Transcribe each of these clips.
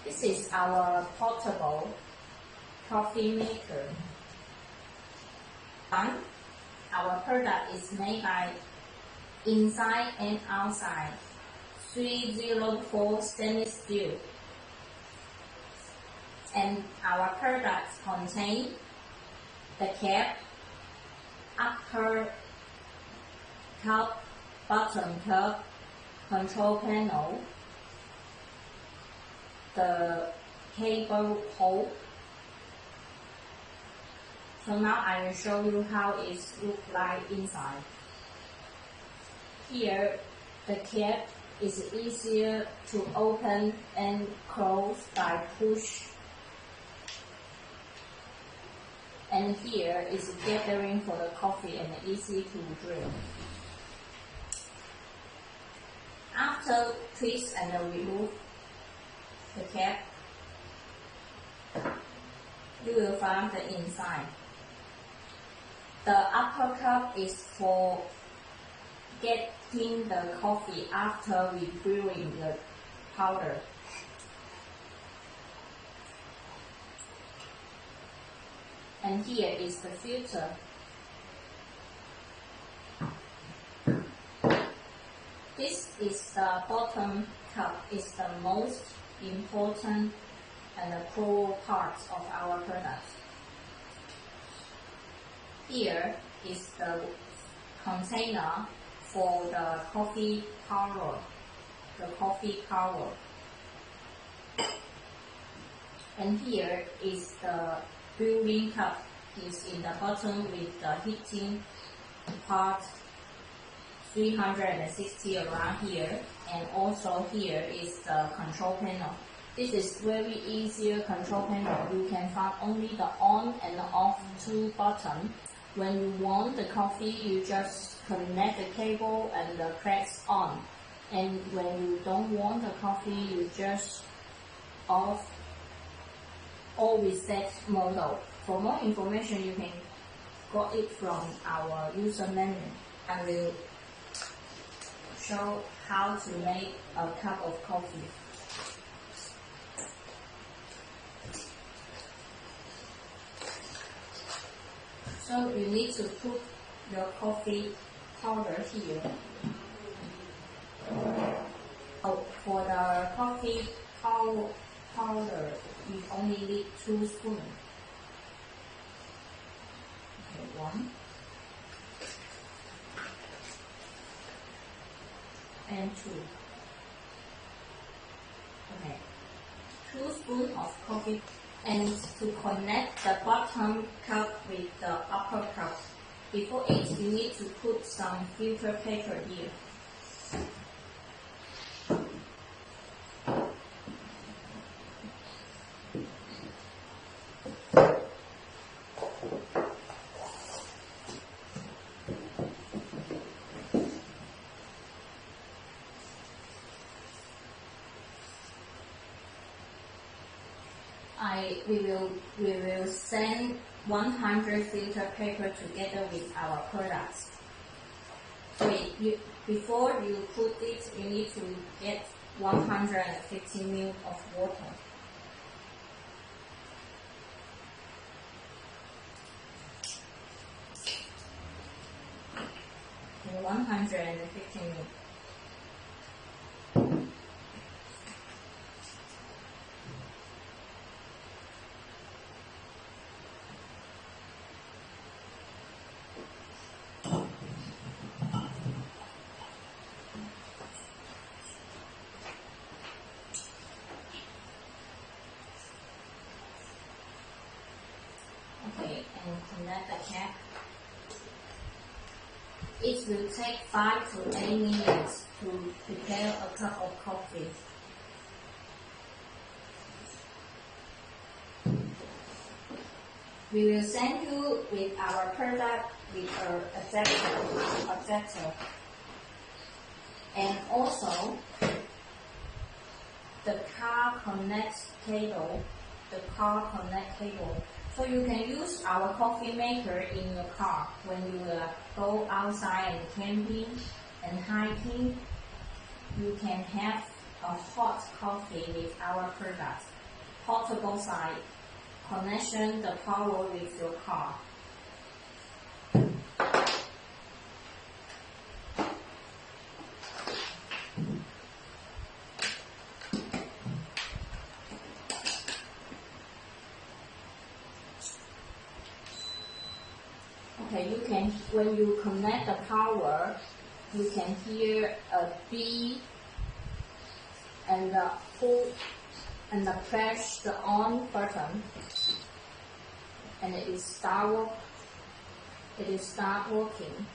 This is our portable coffee maker. Our product is made by inside and outside 304 stainless steel. And our products contain the cap, upper cup, bottom cup, control panel, the cable pole. So now I will show you how it looks like inside. Here, the cap is easier to open and close by push. And here is gathering for the coffee and easy to drink. After twist and remove the cap, you will find the inside. The upper cup is for getting the coffee after we brewing the powder. And here is the filter. This is the bottom cup. It's the most important and the core part of our product. Here is the container for the coffee powder. And here is the brewing cup. Is in the bottom with the heating part 360 around here, and also here is the control panel. This is very easier control panel. You can find only the on and the off two buttons. When you want the coffee, you just connect the cable and press on. And when you don't want the coffee, you just off or reset model. For more information, you can get it from our user manual. I will show how to make a cup of coffee. So you need to put your coffee powder here. Oh, for the coffee powder, you only need 2 spoons. Okay, 1 and 2. Okay, 2 spoons of coffee. And to connect the bottom cup with the upper cup, before it, you need to put some filter paper here. We will send 100 filter paper together with our products. So before you put it, you need to get 150 ml of water. Okay, 150 ml. Okay, and connect the cap. It will take 5 to 8 minutes to prepare a cup of coffee. We will send you with our product with an adapter. And also the car connect cable. So you can use our coffee maker in your car when you go outside and camping and hiking. You can have a hot coffee with our product. Portable side, connection the power with your car. Okay, when you connect the power, you can hear a beep and the pull and the press the on button, and it will start working.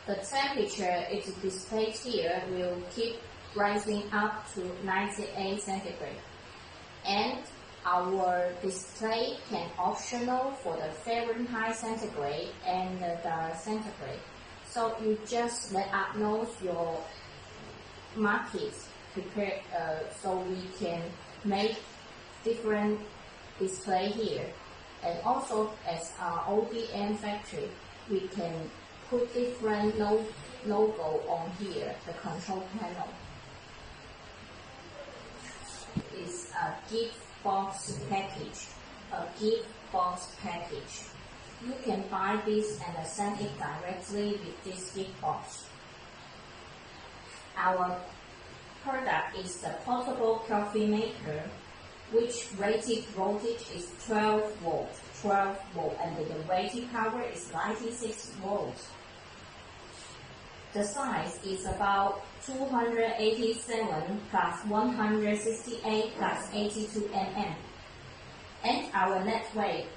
The temperature it is displayed here will keep rising up to 98 centigrade, and our display can optional for the Fahrenheit centigrade and the centigrade. So you just let us know your market prepare, so we can make different display here. And also as our ODM factory, we can put different logo on here, the control panel. It's a gift box package, You can buy this and send it directly with this gift box. Our product is the portable coffee maker, which rated voltage is 12 volts, and the rated power is 96 volts. The size is about 287 plus 168 plus 82 mm. And our net weight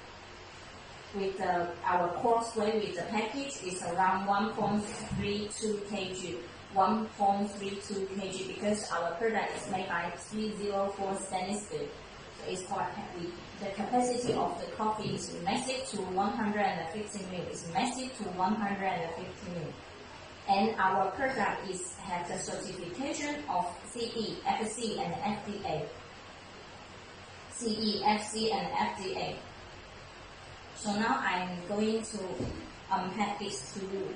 with our cross weight with the package is around 1.32 kg. 1.32 kg because our product is made by 304 stainless steel. So it's quite heavy. The capacity of the coffee is massive to 150 ml. It's massive to 150 ml. And our product has the certification of CE, FC, and FDA. CE, FC, and FDA. So now I'm going to unpack this to you.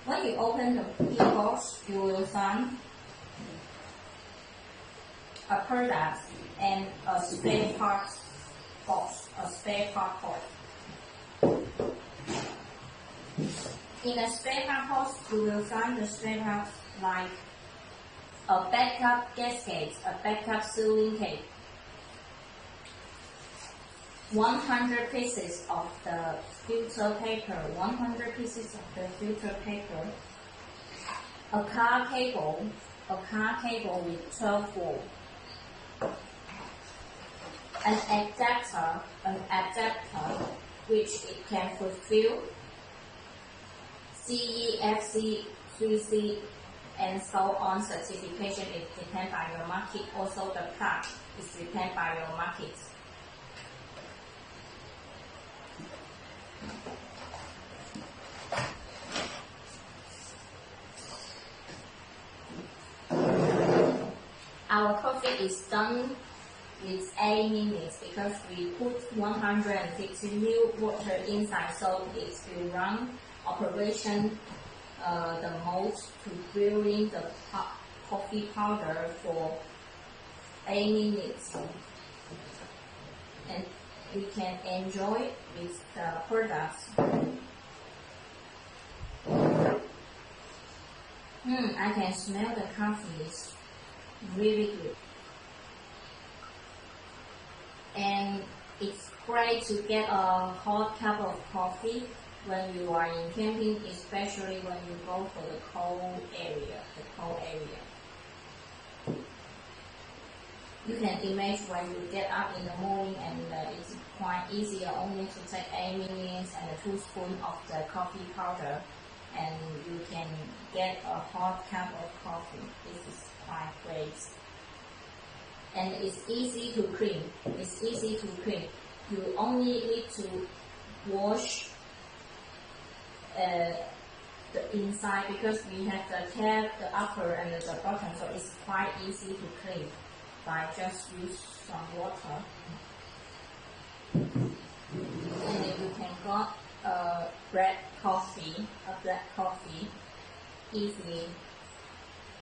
When you open the box, you will find a product and a spare part box, a spare part box. In a spare part box, you will find the spare parts like a backup gasket, a backup sealing tape, 100 pieces of the filter paper, 100 pieces of the filter paper, a car cable with 12 volt, an adapter which it can fulfill CE, FC, 3C, and so on certification. It depends by your market. Also the plug is depend by your market. Our coffee is done with 8 minutes because we put 150 ml water inside, so it will run operation the most to brewing the coffee powder for 8 minutes. And we can enjoy with the products. I can smell the coffee. It's really good. And it's great to get a hot cup of coffee when you are in camping, especially when you go for the cold area. You can imagine when you get up in the morning and it's quite easier only to take 8 minutes and 2 spoons of the coffee powder, and you can get a hot cup of coffee. This is quite great. And it's easy to clean. You only need to wash the inside because we have the cap, the upper and the bottom, so it's quite easy to clean by just use some water. And then you can get a black coffee easily